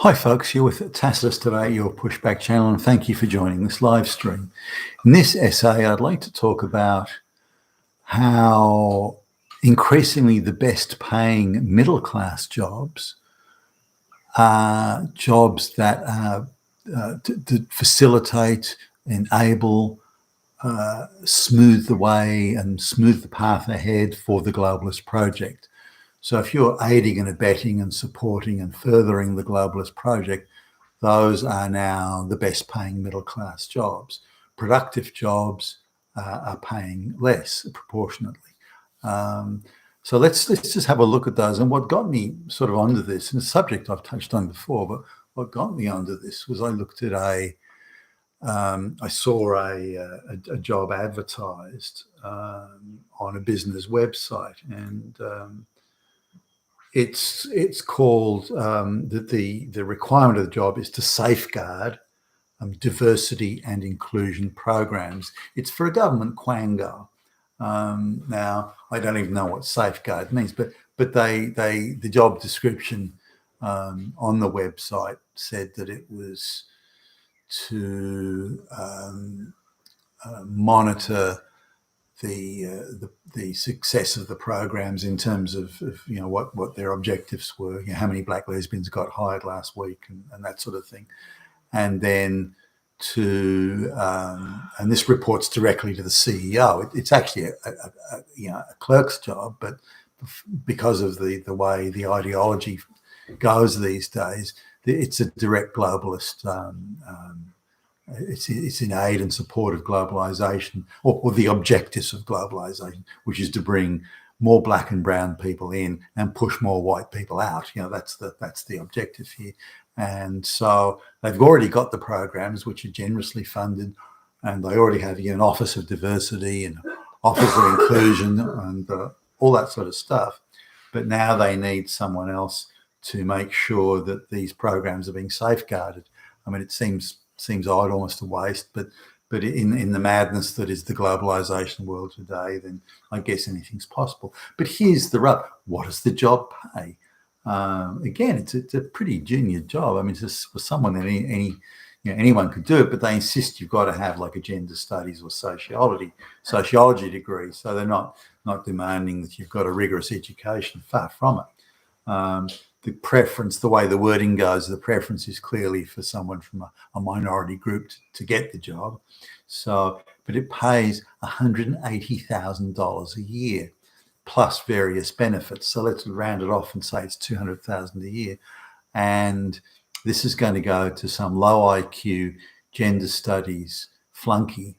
Hi folks, you're with Tacitus today, your pushback channel, and thank you for joining this live stream. In this essay, I'd like to talk about how increasingly the best paying middle class jobs are jobs that to facilitate, enable, smooth the way and smooth the path ahead for the globalist project. So if you're aiding and abetting and supporting and furthering the globalist project, those are now the best paying middle class jobs. Productive jobs are paying less proportionately. So let's just have a look at those. And what got me sort of onto this, and a subject I've touched on before, but what got me onto this was I looked at I saw a job advertised on a business website, and it's called the requirement of the job is to safeguard diversity and inclusion programs. It's for a government quango. Now I don't even know what safeguard means, but the job description on the website said that it was to monitor the success of the programs in terms of what their objectives were, how many black lesbians got hired last week and that sort of thing, and then and this reports directly to the CEO. It's actually a clerk's job, but because of the way the ideology goes these days, it's a direct globalist. It's in aid and support of globalization, or the objectives of globalization, which is to bring more black and brown people in and push more white people out. That's the objective here. And so they've already got the programs, which are generously funded, and they already have an Office of Diversity and Office of Inclusion and all that sort of stuff. But now they need someone else to make sure that these programs are being safeguarded. I mean, it seems odd, almost a waste, but in the madness that is the globalization world today, then I guess anything's possible. But here's the rub: what does the job pay? Again, it's a pretty junior job. I mean, it's just for someone that anyone could do it, but they insist you've got to have like a gender studies or sociology degree. So they're not demanding that you've got a rigorous education. Far from it. The preference, the way the wording goes, the preference is clearly for someone from a minority group to get the job. So, but it pays $180,000 a year plus various benefits. So let's round it off and say it's $200,000 a year. And this is going to go to some low IQ gender studies flunky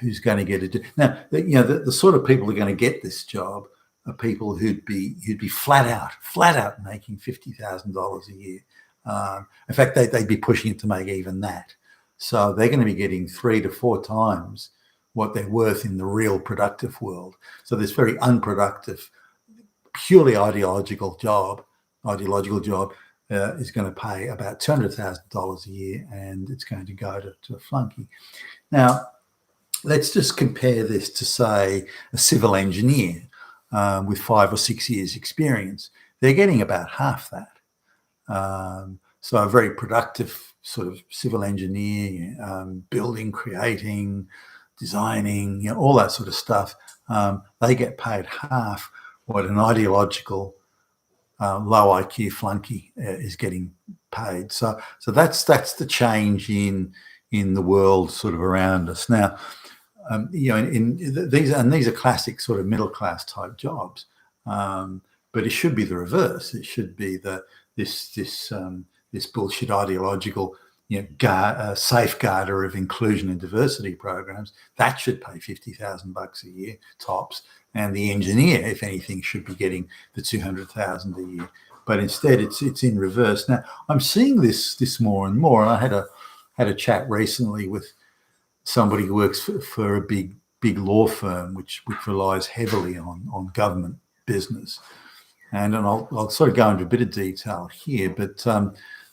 who's going to get it. Now, the sort of people who are going to get this job are people who'd be flat out making $50,000 a year. In fact, they'd be pushing it to make even that. So they're going to be getting 3 to 4 times what they're worth in the real productive world. So this very unproductive, purely ideological job is going to pay about $200,000 a year, and it's going to go to a flunky. Now, let's just compare this to, say, a civil engineer with 5 or 6 years experience. They're getting about half that. So a very productive sort of civil engineer, building, creating, designing, all that sort of stuff, they get paid half what an ideological low IQ flunky is getting paid. So that's the change in the world sort of around us now. These are classic sort of middle class type jobs, but it should be the reverse. It should be this bullshit ideological safeguarder of inclusion and diversity programs. That should pay $50,000 a year tops, and the engineer, if anything, should be getting the $200,000 a year. But instead, it's in reverse. Now, I'm seeing this more and more. And I had a chat recently with somebody who works for a big law firm which relies heavily on government business, and I'll sort of go into a bit of detail here, but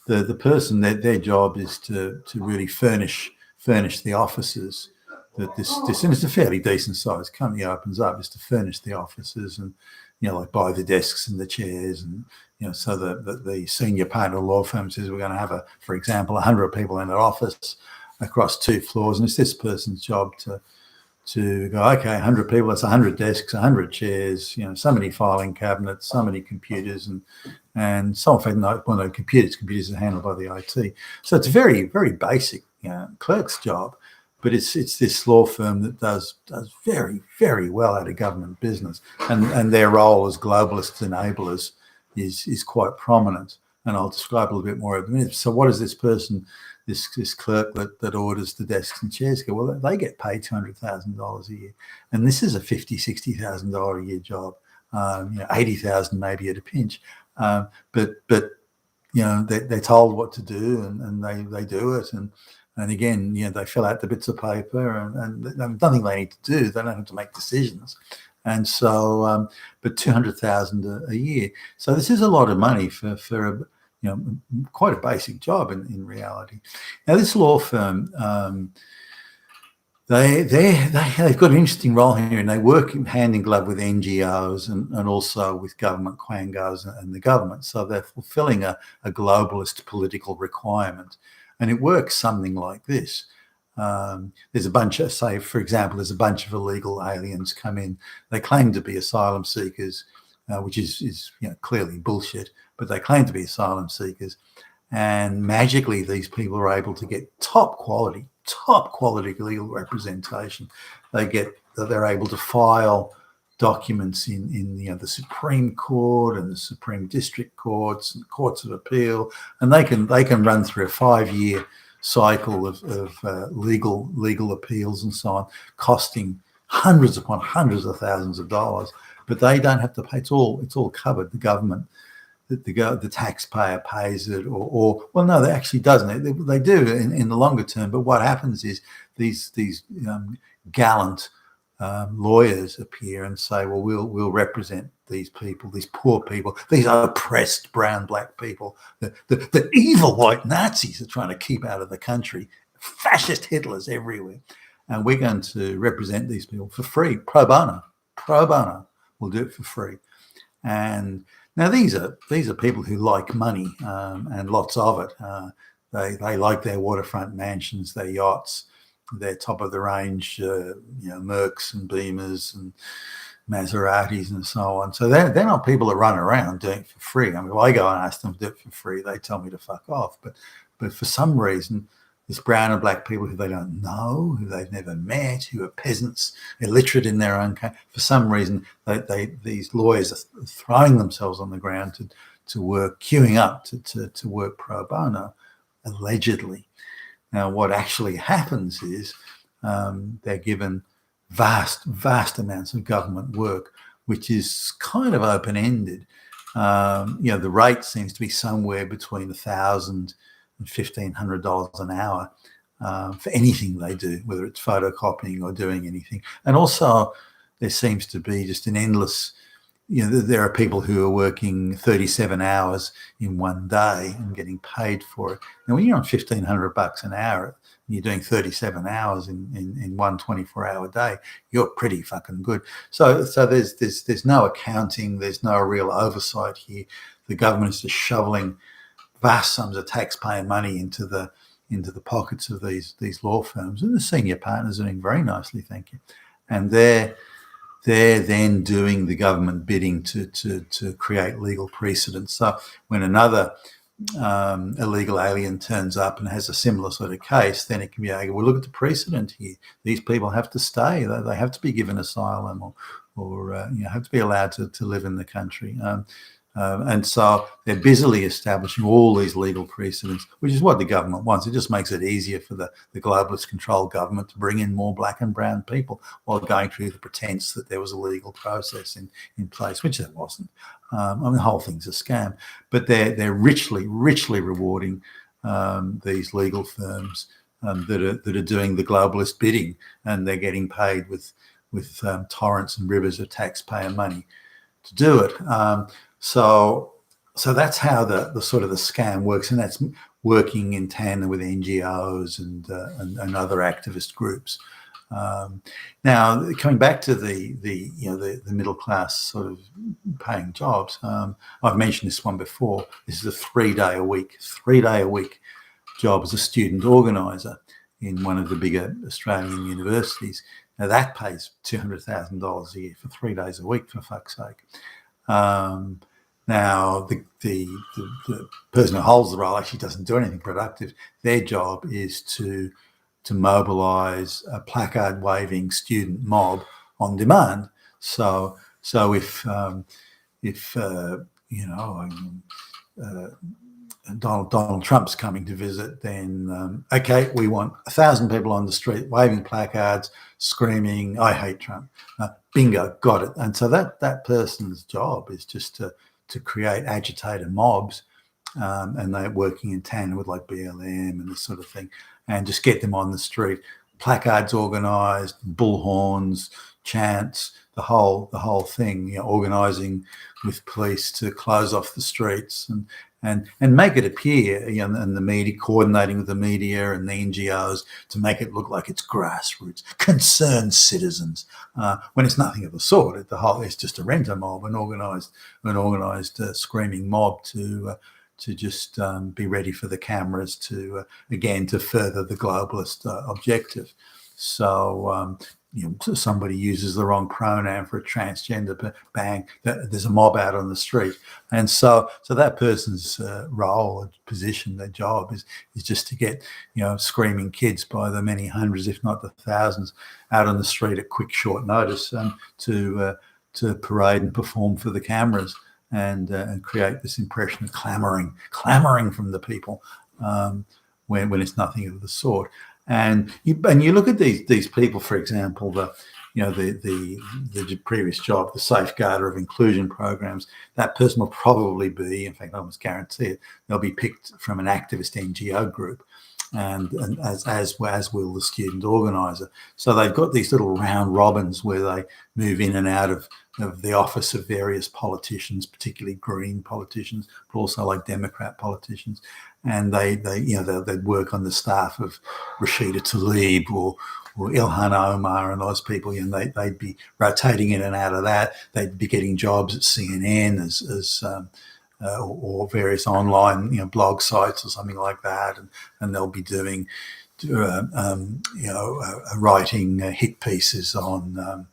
the person, their job is to really furnish the offices that this and it's a fairly decent sized company opens up, is to furnish the offices and like buy the desks and the chairs, and so the senior partner law firm says we're going to have for example, 100 people in an office across 2 floors, and it's this person's job to go, okay, 100 people, that's 100 desks, 100 chairs, so many filing cabinets, so many computers, and so often, no computers are handled by the IT. So it's a very, very basic clerk's job, but it's this law firm that does very, very well out of government business, and their role as globalist enablers is quite prominent, and I'll describe a little bit more in a minute. So what is this person, this clerk that orders the desks and chairs get? Well, they get paid $200,000 a year, and this is a $50,000-$60,000 a year job, $80,000 maybe at a pinch, but they're told what to do, and they do it, and again, they fill out the bits of paper, and there's nothing they need to do. They don't have to make decisions. And so, but $200,000 a year. So this is a lot of money for quite a basic job in reality. Now, this law firm, they've got an interesting role here, and they work hand in glove with NGOs and also with government quangos and the government. So they're fulfilling a globalist political requirement, and it works something like this. There's a bunch of, say, for example, there's a bunch of illegal aliens come in. They claim to be asylum seekers, which is clearly bullshit, but they claim to be asylum seekers. And magically, these people are able to get top quality legal representation. They're able to file documents in the Supreme Court and the Supreme District Courts and courts of appeal, and they can run through a 5-year cycle of legal appeals and so on, costing hundreds upon hundreds of thousands of dollars. But they don't have to pay. It's all covered. The government, the taxpayer pays it, or well, no, they actually doesn't. They do in the longer term. But what happens is these gallant lawyers appear and say, well, we'll represent these people, these poor people, these oppressed brown black people, the evil white Nazis are trying to keep out of the country, fascist Hitlers everywhere, and we're going to represent these people for free, pro bono. We'll do it for free. And now these are people who like money, and lots of it. They like their waterfront mansions, their yachts, their top of the range, Mercs and Beamers and Maseratis and so on. So they're not people that run around doing it for free. I mean, if I go and ask them to do it for free, they tell me to fuck off. But for some reason, this brown and black people who they don't know, who they've never met, who are peasants, illiterate in their own country, for some reason, these lawyers are throwing themselves on the ground to work, queuing up to work pro bono, allegedly. Now, what actually happens is they're given vast amounts of government work, which is kind of open-ended. The rate seems to be somewhere between $1,000 and $1,500 an hour for anything they do, whether it's photocopying or doing anything. And also, there seems to be just an endless. There are people who are working 37 hours in one day and getting paid for it. Now, when you're on $1,500 an hour and you're doing 37 hours in one 24-hour day, you're pretty fucking good. So there's no accounting, there's no real oversight here. The government is just shoveling vast sums of taxpayer money into the pockets of these law firms, and the senior partners are doing very nicely, thank you. And they're then doing the government bidding to create legal precedents. So when another illegal alien turns up and has a similar sort of case, then it can be argued, well, look at the precedent here. These people have to stay. They have to be given asylum or have to be allowed to live in the country. And so they're busily establishing all these legal precedents, which is what the government wants. It just makes it easier for the globalist controlled government to bring in more black and brown people while going through the pretense that there was a legal process in place, which there wasn't. The whole thing's a scam. But they're richly rewarding these legal firms that are doing the globalist bidding, and they're getting paid with torrents and rivers of taxpayer money to do it. So that's how the sort of the scam works, and that's working in tandem with NGOs and other activist groups. Now, coming back to the middle class sort of paying jobs, I've mentioned this one before. This is a 3-day a week job as a student organizer in one of the bigger Australian universities. Now that pays $200,000 a year for 3 days a week, for fuck's sake. Now the person who holds the role actually doesn't do anything productive. Their job is to mobilise a placard-waving student mob on demand. So if Donald Trump's coming to visit, then okay, we want 1,000 people on the street waving placards, screaming, "I hate Trump." Bingo, got it. And so that person's job is just to create agitator mobs, and they're working in tandem with like BLM and this sort of thing, and just get them on the street. Placards organised, bullhorns, chants, the whole thing. Organising with police to close off the streets and make it appear, and the media, coordinating with the media and the NGOs to make it look like it's grassroots, concerned citizens, when it's nothing of the sort. It's just a renter mob, an organised screaming mob to just be ready for the cameras to further the globalist objective. So somebody uses the wrong pronoun for a transgender, but bang, there's a mob out on the street. And so that person's role, position, their job is just to get screaming kids by the many hundreds, if not the thousands, out on the street at quick, short notice, to parade and perform for the cameras, and create this impression of clamoring from the people, when it's nothing of the sort. And you look at these people, for example, the previous job, the safeguarder of inclusion programs. That person will probably be, in fact, I almost guarantee it, they'll be picked from an activist NGO group, and as will the student organizer. So they've got these little round robins where they move in and out of the office of various politicians, particularly Green politicians, but also like Democrat politicians. And they'd work on the staff of Rashida Tlaib or Ilhan Omar and those people, and they'd be rotating in and out of that. They'd be getting jobs at CNN or various online blog sites or something like that, and they'll be doing writing hit pieces on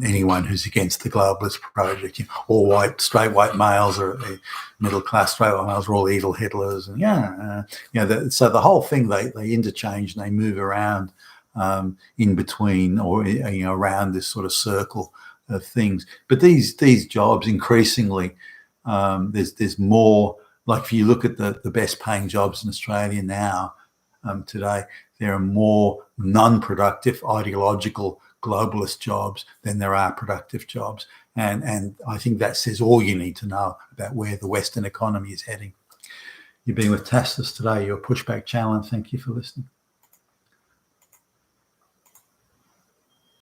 anyone who's against the globalist project. All straight white males, or middle class straight white males, are all evil Hitlers, and so the whole thing they interchange and they move around in between, or around this sort of circle of things. But these jobs increasingly, there's more. Like if you look at the best paying jobs in Australia now, today, there are more non-productive, ideological, globalist jobs than there are productive jobs. And I think that says all you need to know about where the Western economy is heading. You've been with Tassus today, your Pushback Channel, and thank you for listening.